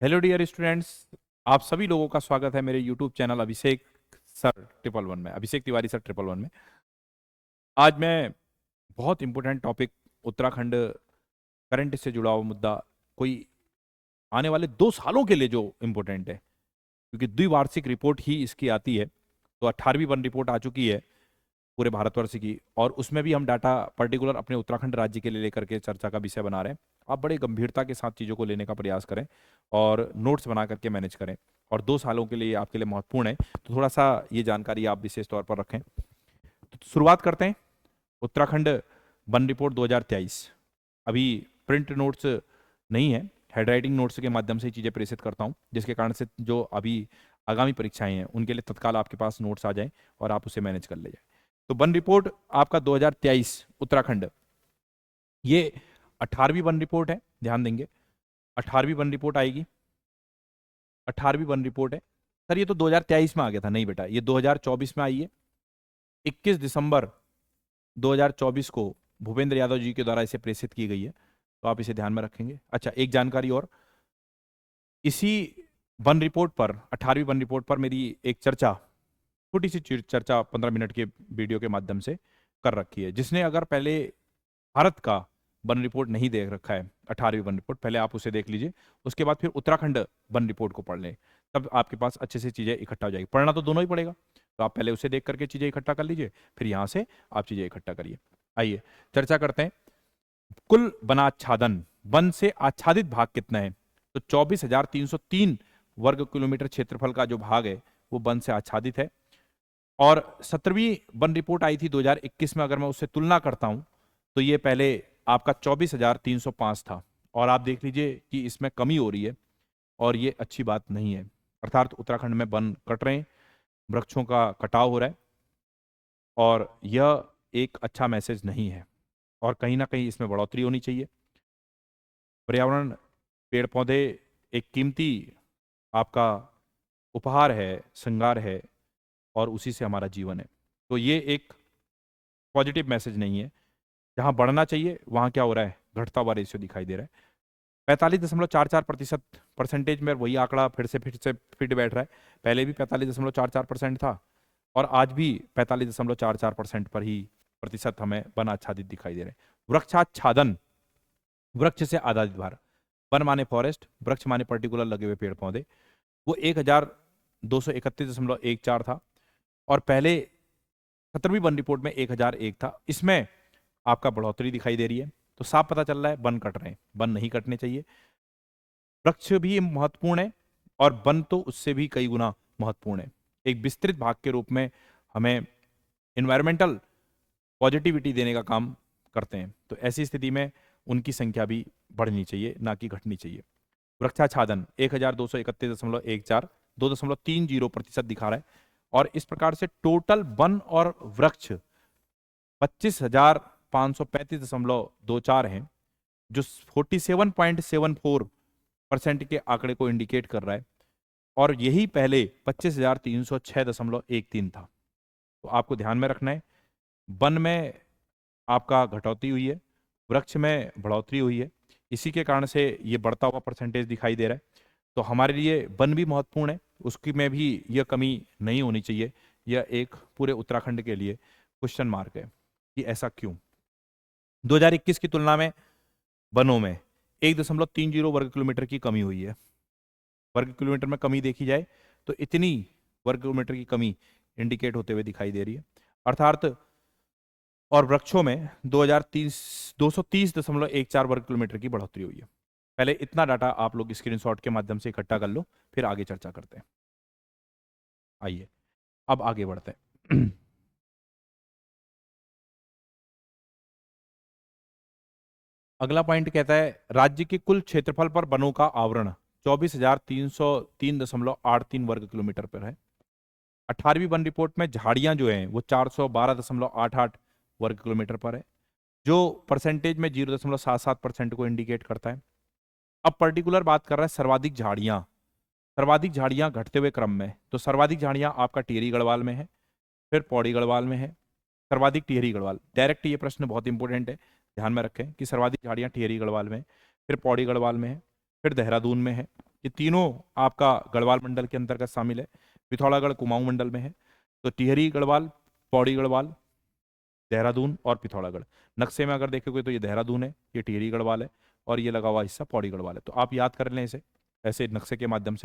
Hello dear students, आप सभी लोगों का स्वागत है मेरे यूट्यूब चैनल अभिषेक सर ट्रिपल वन में, Abhishek Tiwari sir triple one में। आज मैं बहुत इंपॉर्टेंट टॉपिक, उत्तराखंड करंट से जुड़ा हुआ मुद्दा, कोई आने वाले 2 सालों के लिए जो इम्पोर्टेंट है, क्योंकि द्विवार्षिक रिपोर्ट ही इसकी आती है। तो 18वीं वन रिपोर्ट आ चुकी है पूरे भारतवर्ष की, और उसमें भी हम डाटा पर्टिकुलर अपने उत्तराखंड राज्य के लिए लेकर के चर्चा का विषय बना रहे हैं। आप बड़े गंभीरता के साथ चीज़ों को लेने का प्रयास करें और नोट्स बना करके मैनेज करें, और 2 सालों के लिए आपके लिए महत्वपूर्ण है, तो थोड़ा सा ये जानकारी आप विशेष तौर पर रखें। तो शुरुआत करते हैं। Uttarakhand one report 2023। अभी प्रिंट नोट्स नहीं है, हैंडराइटिंग नोट्स के माध्यम से चीज़ें प्रेषित करता हूँ, जिसके कारण से जो अभी आगामी परीक्षाएं हैं उनके लिए तत्काल आपके पास नोट्स आ जाएं और आप उसे मैनेज कर ले जाए। तो वन रिपोर्ट आपका 2023 उत्तराखंड, ये 18वीं वन रिपोर्ट है, ध्यान देंगे। 18वीं वन रिपोर्ट आएगी, 18वीं वन रिपोर्ट है। सर ये तो 2023 में आ गया था। नहीं बेटा, ये 2024 में आई है। 21 दिसंबर 2024 को भूपेंद्र यादव जी के द्वारा इसे प्रेषित की गई है, तो आप इसे ध्यान में रखेंगे। अच्छा, एक जानकारी और, इसी वन रिपोर्ट पर, 18वीं वन रिपोर्ट पर मेरी एक चर्चा, छोटी सी चर्चा 15 मिनट के वीडियो के माध्यम से कर रखी है। जिसने अगर पहले भारत का वन रिपोर्ट नहीं देख रखा है, 18वीं वन रिपोर्ट, पहले आप उसे देख लीजिए, उसके बाद फिर उत्तराखंड वन रिपोर्ट को पढ़ लें, तब आपके पास अच्छे से चीज़ें इकट्ठा हो जाएगी। पढ़ना तो दोनों ही पड़ेगा, तो आप पहले उसे देख करके चीज़ें इकट्ठा कर लीजिए, फिर यहाँ से आप चीज़ें इकट्ठा करिए। आइए चर्चा करते हैं। कुल वनाच्छादन, वन से आच्छादित भाग कितना है? तो 24,303 वर्ग किलोमीटर क्षेत्रफल का जो भाग है वो वन से आच्छादित है। और 17वीं वन रिपोर्ट आई थी 2021 में, अगर मैं उससे तुलना करता हूं तो ये पहले आपका 24,305 था, और आप देख लीजिए कि इसमें कमी हो रही है, और ये अच्छी बात नहीं है। अर्थात उत्तराखंड में वन कट रहे हैं, वृक्षों का कटाव हो रहा है, और यह एक अच्छा मैसेज नहीं है, और कहीं ना कहीं इसमें बढ़ोतरी होनी चाहिए। पर्यावरण, पेड़ पौधे एक कीमती आपका उपहार है, श्रृंगार है, और उसी से हमारा जीवन है। तो ये एक पॉजिटिव मैसेज नहीं है। जहां बढ़ना चाहिए वहां क्या हो रहा है? घटता हुआ रेशियो दिखाई दे रहा है। 45.44% परसेंटेज में वही आंकड़ा फिर से फिट बैठ रहा है। पहले भी 45.44% था, और आज भी 45.44% पर ही प्रतिशत हमें वन आच्छादित दिखाई दे रहे हैं। वृक्षाच्छादन, वृक्ष से आच्छादित भार, वन माने फॉरेस्ट, वृक्ष माने पर्टिकुलर लगे हुए पेड़ पौधे, वो 1,231.14 था, और पहले 17वीं वन रिपोर्ट में 1,001 था। इसमें आपका बढ़ोतरी दिखाई दे रही है, तो साफ पता चल रहा है वन कट रहे हैं। वन नहीं कटने चाहिए। वृक्ष भी महत्वपूर्ण है, और वन तो उससे भी कई गुना महत्वपूर्ण है। एक विस्तृत भाग के रूप में हमें इन्वायरमेंटल पॉजिटिविटी देने का काम करते हैं, तो ऐसी स्थिति में उनकी संख्या भी बढ़नी चाहिए, ना कि घटनी चाहिए। वृक्षाच्छादन 1,231.14, 2.30% दिखा रहा है, और इस प्रकार से टोटल वन और वृक्ष 25,535.24 हैं, जो 47.74% के आंकड़े को इंडिकेट कर रहा है, और यही पहले 25,306.13 था। तो आपको ध्यान में रखना है, वन में आपका घटौती हुई है, वृक्ष में बढ़ोतरी हुई है, इसी के कारण से ये बढ़ता हुआ परसेंटेज दिखाई दे रहा है। तो हमारे लिए वन भी महत्वपूर्ण है, उसकी में भी यह कमी नहीं होनी चाहिए। यह एक पूरे उत्तराखंड के लिए क्वेश्चन मार्क है कि ऐसा क्यों। 2021 की तुलना में वनों में 1.30 वर्ग किलोमीटर की कमी हुई है। वर्ग किलोमीटर में कमी देखी जाए तो इतनी वर्ग किलोमीटर की कमी इंडिकेट होते हुए दिखाई दे रही है, अर्थात। और वृक्षों में 230.14 वर्ग किलोमीटर की बढ़ोतरी हुई है। पहले इतना डाटा आप लोग स्क्रीनशॉट के माध्यम से इकट्ठा कर लो, फिर आगे चर्चा करते हैं। आइए अब आगे बढ़ते हैं। अगला पॉइंट कहता है, राज्य के कुल क्षेत्रफल पर वनों का आवरण 24,303.83 वर्ग किलोमीटर पर है। 18वीं वन रिपोर्ट में झाड़ियां जो हैं वो 412.88 वर्ग किलोमीटर पर है, जो परसेंटेज में 0.77% को इंडिकेट करता है। अब पर्टिकुलर बात कर रहा है सर्वाधिक झाड़ियां। सर्वाधिक झाड़ियां घटते हुए क्रम में, तो सर्वाधिक झाड़ियां आपका टिहरी गढ़वाल में है, फिर पौड़ी गढ़वाल में है। सर्वाधिक टिहरी गढ़वाल, डायरेक्ट ये प्रश्न बहुत इंपॉर्टेंट है, ध्यान में रखें कि सर्वाधिक झाड़ियां टिहरी गढ़वाल में, फिर पौड़ी गढ़वाल में है, फिर देहरादून में है, ये तीनों आपका गढ़वाल मंडल के अंतर्गत शामिल है। पिथौरागढ़ कुमाऊं मंडल में है। तो टिहरी गढ़वाल, पौड़ी गढ़वाल, देहरादून और पिथौरागढ़। नक्शे में अगर देखोगे तो ये देहरादून है, ये टिहरी गढ़वाल है और ये लगा हुआ हिस्सा पौड़ी गढ़वाल है। तो आप याद कर लें इसे ऐसे नक्शे के माध्यम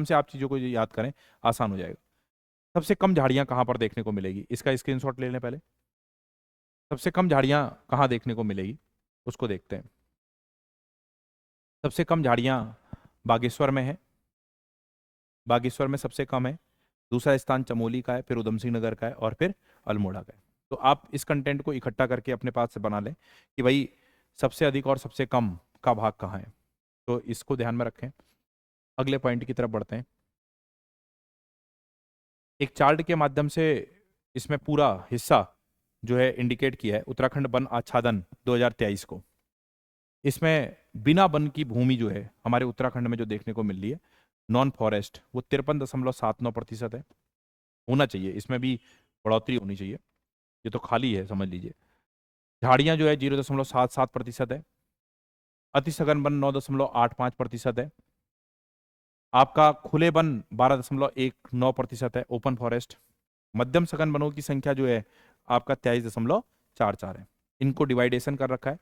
से आप चीज़ों को याद करें, आसान हो जाएगा। सबसे कम झाड़ियाँ कहाँ पर देखने को मिलेगी, इसका स्क्रीनशॉट ले लें पहले। सबसे कम झाड़ियाँ कहाँ देखने को मिलेगी उसको देखते हैं। सबसे कम झाड़ियाँ बागेश्वर में है, बागेश्वर में सबसे कम है। दूसरा स्थान चमोली का है, फिर उधम सिंह नगर का है और फिर अल्मोड़ा का है। तो आप इस कंटेंट को इकट्ठा करके अपने पास से बना लें कि भाई सबसे अधिक और सबसे कम का भाग कहाँ है। तो इसको ध्यान में रखें। अगले पॉइंट की तरफ बढ़ते हैं। एक चार्ट के माध्यम से इसमें पूरा हिस्सा जो है इंडिकेट किया है उत्तराखंड वन आच्छादन 2023 को। इसमें बिना वन की भूमि जो है हमारे उत्तराखंड में जो देखने को मिल रही है नॉन फॉरेस्ट, वो 53.79% है। होना चाहिए, इसमें भी बढ़ोतरी होनी चाहिए। ये तो खाली है समझ लीजिए। झाड़ियां जो है 0.77% है। अति सघन वन 9.85% है। आपका खुले वन 12.19% है, ओपन फॉरेस्ट। मध्यम सघन वनों की संख्या जो है आपका 23.44 है। इनको डिवाइडेशन कर रखा है,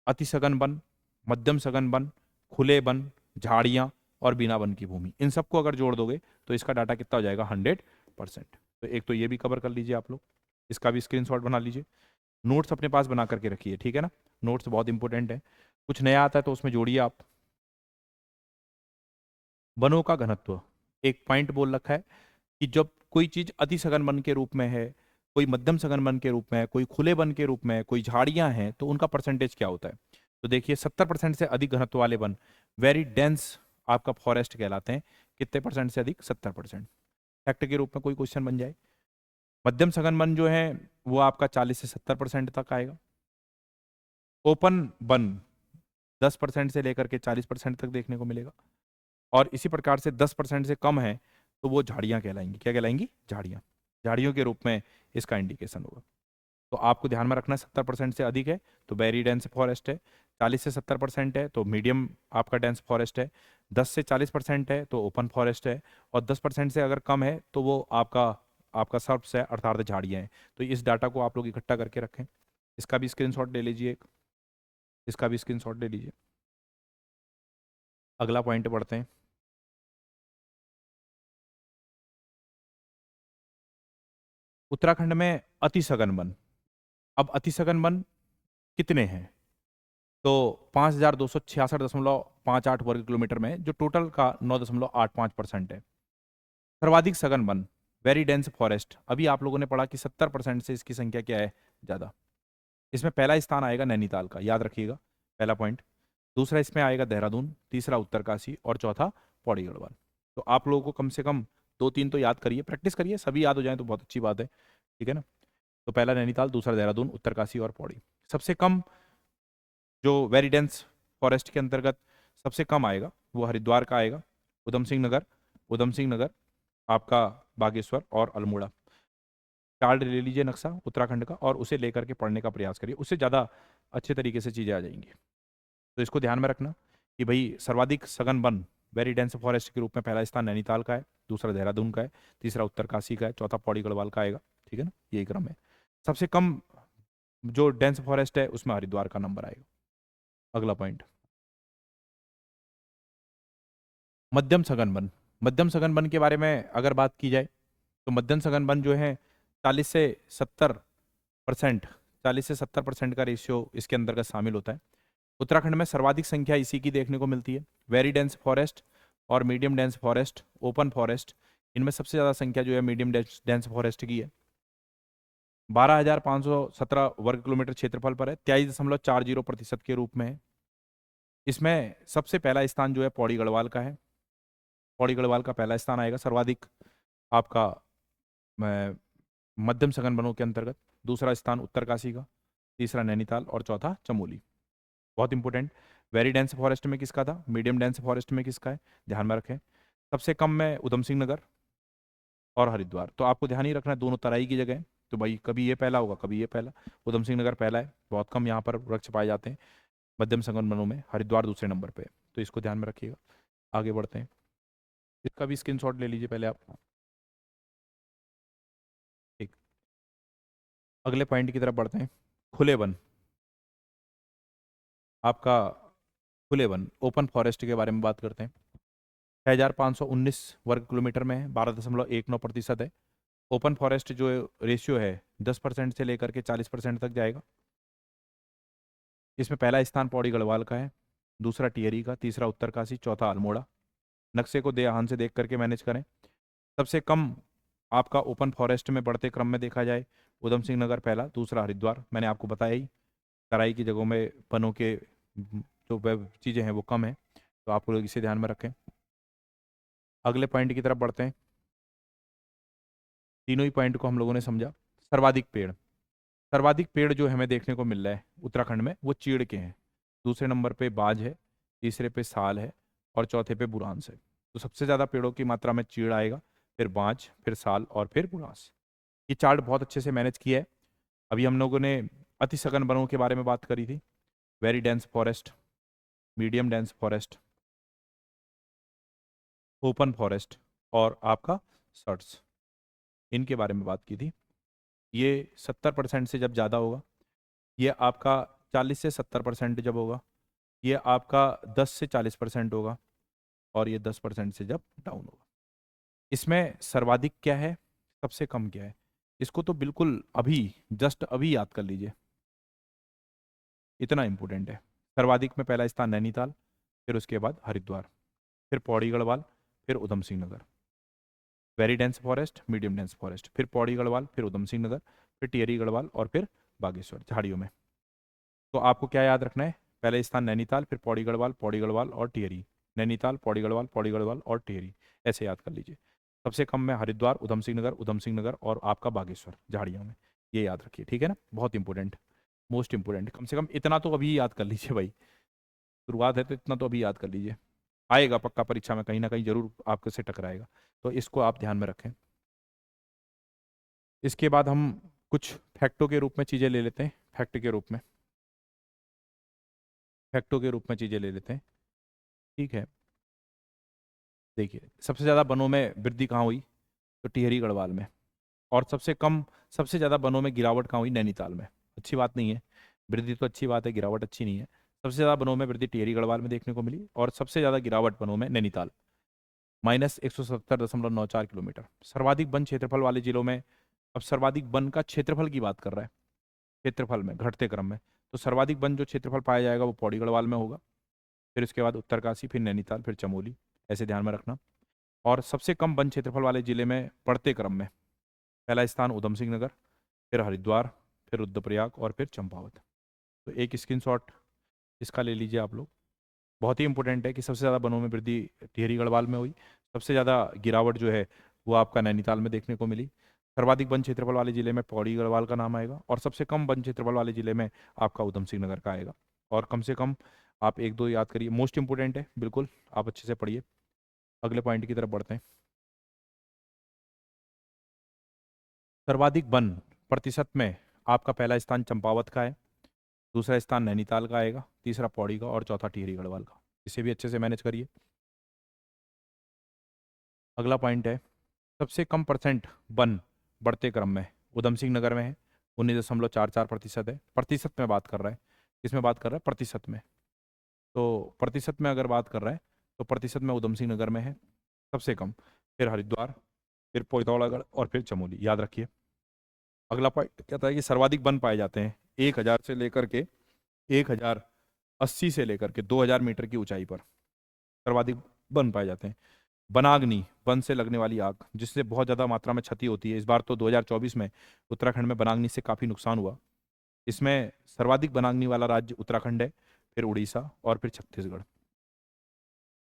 अति सघन वन, मध्यम सघन वन, खुले वन, झाड़ियां और बिना वन की भूमि। इन सबको अगर जोड़ दोगे तो इसका डाटा कितना हो जाएगा 100%। तो एक तो ये भी कवर कर लीजिए आप लोग, इसका भी स्क्रीनशॉट बना लीजिए। नोट्स अपने पास बना करके रखिए, ठीक है ना। नोट्स बहुत इंपॉर्टेंट है, कुछ नया आता है तो उसमें जोड़िए आप। वनों का घनत्व एक पॉइंट बोल रखा है कि जब कोई चीज अति सघन वन के रूप में है, कोई मध्यम सघन वन के रूप में है, कोई खुले वन के रूप में है, कोई झाड़ियां हैं, तो उनका परसेंटेज क्या होता है। तो देखिए 70% से अधिक घनत्व वाले वन वेरी डेंस आपका फॉरेस्ट कहलाते हैं। कितने परसेंट से अधिक, 70%। फैक्ट के रूप में कोई क्वेश्चन बन जाए। मध्यम सघन वन जो है वो आपका 40 से 70% तक आएगा। ओपन वन 10% से लेकर के 40% तक देखने को मिलेगा। और इसी प्रकार से 10% से कम है तो वो झाड़ियां कहलाएंगी। क्या कहलाएंगी, झाड़ियां। झाड़ियों के रूप में इसका इंडिकेशन होगा। तो आपको ध्यान में रखना है 70% से अधिक है तो वेरी डेंस फॉरेस्ट है, 40 से 70% है तो मीडियम आपका डेंस फॉरेस्ट है, 10 से 40% है तो ओपन फॉरेस्ट है, और 10% से अगर कम है तो वो आपका आपका सर्प्स है अर्थात झाड़ियाँ हैं। तो इस डाटा को आप लोग इकट्ठा करके रखें। इसका भी स्क्रीनशॉट ले लीजिए, इसका भी स्क्रीनशॉट ले लीजिए। अगला पॉइंट बढ़ते हैं। उत्तराखंड में अति सघन वन। अब अति सघन वन कितने हैं, तो 5266.58 वर्ग किलोमीटर में, जो टोटल का 9.85% है। सर्वाधिक सघन वन वेरी डेंस फॉरेस्ट, अभी आप लोगों ने पढ़ा कि 70% से इसकी संख्या क्या है, ज़्यादा। इसमें पहला स्थान आएगा नैनीताल का, याद रखिएगा, पहला पॉइंट। दूसरा इसमें आएगा देहरादून, तीसरा उत्तरकाशी और चौथा पौड़ी गढ़वाल। तो आप लोगों को कम से कम 2-3 तो याद करिए, प्रैक्टिस करिए, सभी याद हो जाए तो बहुत अच्छी बात है, ठीक है ना। तो पहला नैनीताल, दूसरा देहरादून, उत्तरकाशी और पौड़ी। सबसे कम जो वेरी डेंस फॉरेस्ट के अंतर्गत सबसे कम आएगा वो हरिद्वार का आएगा, उधम सिंह नगर आपका बागेश्वर और अल्मोड़ा। कार्ड ले लीजिए नक्शा उत्तराखंड का और उसे लेकर के पढ़ने का प्रयास करिए, उससे ज़्यादा अच्छे तरीके से चीज़ें आ जाएंगी। तो इसको ध्यान में रखना कि भाई सर्वाधिक सघन वन वेरी डेंस फॉरेस्ट के रूप में पहला स्थान नैनीताल का है, दूसरा देहरादून का है, तीसरा उत्तरकाशी का है, चौथा पौड़ी गढ़वाल का आएगा, ठीक है ना, यही क्रम है। सबसे कम जो डेंस फॉरेस्ट है उसमें हरिद्वार का नंबर आएगा। अगला पॉइंट, मध्यम सघन वन। मध्यम सघन वन के बारे में अगर बात की जाए तो मध्यम सघन वन जो है 40 से 70%, 40 से 70% का रेशियो इसके अंतर्गत शामिल होता है। उत्तराखंड में सर्वाधिक संख्या इसी की देखने को मिलती है। वेरी डेंस फॉरेस्ट और medium dense forest, open forest, इनमें सबसे ज़्यादा संख्या जो है मीडियम डेंस फॉरेस्ट की है। 12,517 वर्ग किलोमीटर क्षेत्रफल पर है, 23.40% के रूप में है। इसमें सबसे पहला स्थान जो है पौड़ी गढ़वाल का है, पौड़ी गढ़वाल का पहला स्थान आएगा सर्वाधिक आपका मध्यम सघन वनों के अंतर्गत। दूसरा स्थान उत्तरकाशी का, तीसरा नैनीताल और चौथा चमोली। बहुत इंपॉर्टेंट, वेरी डेंस फॉरेस्ट में किसका था, मीडियम डेंस फॉरेस्ट में किसका है, ध्यान में रखें। सबसे कम में उधम सिंह नगर और हरिद्वार। तो आपको ध्यान ही रखना है दोनों तराई की जगह है, तो भाई कभी ये पहला होगा कभी ये पहला। उधम सिंह नगर पहला है, बहुत कम यहाँ पर वृक्ष पाए जाते हैं मध्यम सघन वनों में, हरिद्वार दूसरे नंबर पे। तो इसको ध्यान में रखिएगा। आगे बढ़ते हैं, इसका भी स्क्रीनशॉट ले लीजिए पहले आप। ठीक, अगले पॉइंट की तरफ बढ़ते हैं। खुले वन, आपका खुले वन ओपन फॉरेस्ट के बारे में बात करते हैं। 6519 वर्ग किलोमीटर में है, 12.19% है। ओपन फॉरेस्ट जो रेशियो है 10% से लेकर के 40% तक जाएगा। इसमें पहला स्थान पौड़ी गढ़वाल का है, दूसरा टिहरी का, तीसरा उत्तरकाशी, चौथा अल्मोड़ा। नक्शे को ध्यान से देख करके मैनेज करें। सबसे कम आपका ओपन फॉरेस्ट में बढ़ते क्रम में देखा जाए, उधम सिंह नगर पहला, दूसरा हरिद्वार। मैंने आपको बताया ही, तराई की जगहों में वनों के जो चीज़ें हैं वो कम है, तो आप लोग इसे ध्यान में रखें। अगले पॉइंट की तरफ बढ़ते हैं। तीनों ही पॉइंट को हम लोगों ने समझा। सर्वाधिक पेड़, सर्वाधिक पेड़ जो हमें देखने को मिल रहा है उत्तराखंड में वो चीड़ के हैं। दूसरे नंबर पे बाज है, तीसरे पे साल है, और चौथे पे बुरांस है। तो सबसे ज़्यादा पेड़ों की मात्रा में चीड़ आएगा, फिर बाज, फिर साल और फिर बुरांस। ये चार्ट बहुत अच्छे से मैनेज किया है। अभी हम लोगों ने अति सघन वनों के बारे में बात करी थी, very dense forest, medium dense forest, open forest और आपका सर्ट्स, इनके बारे में बात की थी। ये 70% से जब ज़्यादा होगा, ये आपका 40 से 70% जब होगा, ये आपका 10 से 40% होगा, और ये 10% से जब डाउन होगा। इसमें सर्वाधिक क्या है, सबसे कम क्या है, इसको तो बिल्कुल अभी जस्ट अभी याद कर लीजिए, इतना इंपॉर्टेंट है। सर्वाधिक में पहला स्थान नैनीताल, फिर उसके बाद हरिद्वार, फिर पौड़ी गढ़वाल, फिर Udham Singh Nagar. Very dense forest, medium dense forest, फिर पौड़ी गढ़वाल, फिर उधम सिंह नगर, फिर टिहरी गढ़वाल और फिर बागेश्वर झाड़ियों में। तो आपको क्या याद रखना है, पहले स्थान नैनीताल, फिर पौड़ी गढ़वाल और टिहरी। नैनीताल, पौड़ी गढ़वाल और टिहरी, ऐसे याद कर लीजिए। सबसे कम में हरिद्वार, उधम सिंह नगर और आपका बागेश्वर झाड़ियों में, ये याद रखिए, ठीक है ना। बहुत इंपॉर्टेंट, मोस्ट इंपॉर्टेंट, कम से कम इतना तो अभी याद कर लीजिए भाई, शुरुआत है तो इतना तो अभी याद कर लीजिए, आएगा पक्का परीक्षा में कहीं ना कहीं जरूर आपके से टकराएगा, तो इसको आप ध्यान में रखें। इसके बाद हम कुछ फैक्टों के रूप में चीज़ें ले लेते हैं, फैक्टों के रूप में चीज़ें ले लेते हैं, ठीक है। देखिए, सबसे ज़्यादा वनों में वृद्धि कहाँ हुई, तो टिहरी गढ़वाल में। और सबसे ज़्यादा वनों में गिरावट कहाँ हुई, नैनीताल में। अच्छी बात नहीं है, वृद्धि तो अच्छी बात है, गिरावट अच्छी नहीं है। सबसे ज़्यादा वनों में वृद्धि टिहरी गढ़वाल में देखने को मिली, और सबसे ज़्यादा गिरावट वनों में नैनीताल, -170.94 किलोमीटर। सर्वाधिक वन क्षेत्रफल वाले जिलों में, अब सर्वाधिक वन का क्षेत्रफल की बात कर रहा है, क्षेत्रफल में घटते क्रम में, तो सर्वाधिक वन जो क्षेत्रफल पाया जाएगा वो पौड़ी गढ़वाल में होगा, फिर उसके बाद उत्तरकाशी, फिर नैनीताल, फिर चमोली, ऐसे ध्यान में रखना। और सबसे कम वन क्षेत्रफल वाले जिले में बढ़ते क्रम में पहला स्थान उधम सिंह नगर, फिर हरिद्वार, फिर रुद्रप्रयाग और फिर चंपावत। तो एक स्क्रीनशॉट इसका ले लीजिए आप लोग, बहुत ही इंपॉर्टेंट है कि सबसे ज़्यादा वनों में वृद्धि टिहरी गढ़वाल में हुई, सबसे ज़्यादा गिरावट जो है वो आपका नैनीताल में देखने को मिली। सर्वाधिक वन क्षेत्रफल वाले जिले में पौड़ी गढ़वाल का नाम आएगा, और सबसे कम वन क्षेत्रफल वाले जिले में आपका उधम सिंह नगर का आएगा। और कम से कम आप एक दो याद करिए, मोस्ट इंपॉर्टेंट है बिल्कुल, आप अच्छे से पढ़िए। अगले पॉइंट की तरफ बढ़ते हैं। सर्वाधिक वन प्रतिशत में आपका पहला स्थान चंपावत का है, दूसरा स्थान नैनीताल का आएगा, तीसरा पौड़ी का और चौथा टिहरी गढ़वाल का। इसे भी अच्छे से मैनेज करिए। अगला पॉइंट है, सबसे कम परसेंट वन बढ़ते क्रम में उधम सिंह नगर में है, 19.44% है। प्रतिशत में बात कर रहा है, किसमें बात कर रहा है, प्रतिशत में। तो प्रतिशत में अगर बात कर रहा है तो प्रतिशत में उधम सिंह नगर में है सबसे कम, फिर हरिद्वार, फिर पिथौरागढ़ और फिर चमोली, याद रखिए। अगला पॉइंट कहता है कि सर्वाधिक वन पाए जाते हैं 1000 से लेकर के 1080 से लेकर के 2000 मीटर की ऊंचाई पर सर्वाधिक वन पाए जाते हैं। वनाग्नि, वन से लगने वाली आग, जिससे बहुत ज़्यादा मात्रा में क्षति होती है। इस बार तो 2024 में उत्तराखंड में वनाग्नि से काफ़ी नुकसान हुआ। इसमें सर्वाधिक वनाग्नि वाला राज्य उत्तराखंड है, फिर उड़ीसा और फिर छत्तीसगढ़।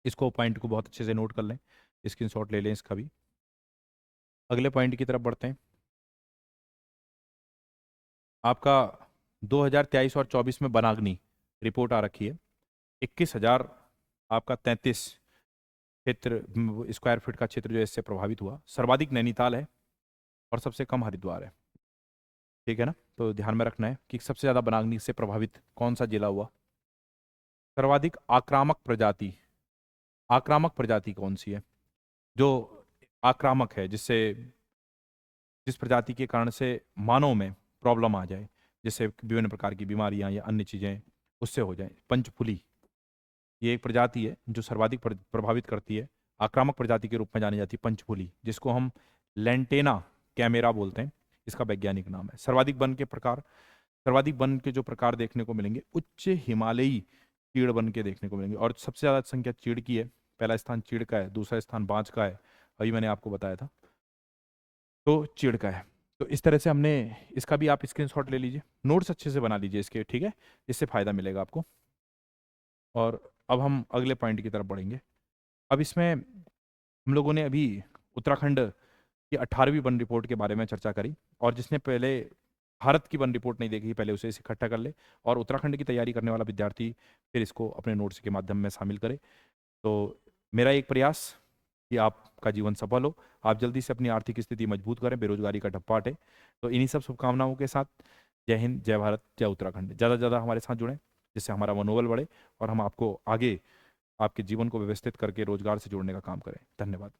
इसको पॉइंट को बहुत अच्छे से नोट कर लें, स्क्रीनशॉट ले लें इसका भी। अगले पॉइंट की तरफ बढ़ते हैं। आपका 2023 और 24 में वनाग्नि रिपोर्ट आ रखी है, 21,000 आपका 33 क्षेत्र स्क्वायर फीट का क्षेत्र जो है इससे प्रभावित हुआ। सर्वाधिक नैनीताल है और सबसे कम हरिद्वार है, ठीक है ना। तो ध्यान में रखना है कि सबसे ज़्यादा वनाग्नि से प्रभावित कौन सा जिला हुआ। सर्वाधिक आक्रामक प्रजाति कौन सी है? जो आक्रामक है, जिस प्रजाति के कारण से मानव में प्रॉब्लम आ जाए, जैसे विभिन्न प्रकार की बीमारियां या अन्य चीजें उससे हो जाए। पंचफुली ये एक प्रजाति है जो सर्वाधिक प्रभावित करती है। आक्रामक प्रजाति के रूप में जानी जाती है पंचफुली, जिसको हम लेंटेना कैमेरा बोलते हैं, इसका वैज्ञानिक नाम है। सर्वाधिक वन के जो प्रकार देखने को मिलेंगे, उच्च हिमालयी चीड़ वन के देखने को मिलेंगे, और सबसे ज्यादा संख्या चीड़ की है। पहला स्थान चीड़ का है, दूसरा स्थान बांज का है, अभी मैंने आपको बताया था, तो चीड़ का है। तो इस तरह से हमने इसका भी आप स्क्रीनशॉट ले लीजिए, नोट्स अच्छे से बना लीजिए इसके, ठीक है, इससे फायदा मिलेगा आपको। और अब हम अगले पॉइंट की तरफ बढ़ेंगे। अब इसमें हम लोगों ने अभी उत्तराखंड की 18वीं वन रिपोर्ट के बारे में चर्चा करी, और जिसने पहले भारत की वन रिपोर्ट नहीं देखी, पहले उसे इकट्ठा कर ले, और उत्तराखंड की तैयारी करने वाला विद्यार्थी फिर इसको अपने नोट्स के माध्यम में शामिल करे। तो मेरा एक प्रयास कि आपका जीवन सफल हो, आप जल्दी से अपनी आर्थिक स्थिति मजबूत करें, बेरोजगारी का ठप्पा हटे। तो इन्हीं सब शुभकामनाओं के साथ जय हिंद, जय भारत, जय उत्तराखंड। ज़्यादा से ज़्यादा हमारे साथ जुड़ें, जिससे हमारा मनोबल बढ़े और हम आपको आगे आपके जीवन को व्यवस्थित करके रोजगार से जोड़ने का काम करें। धन्यवाद।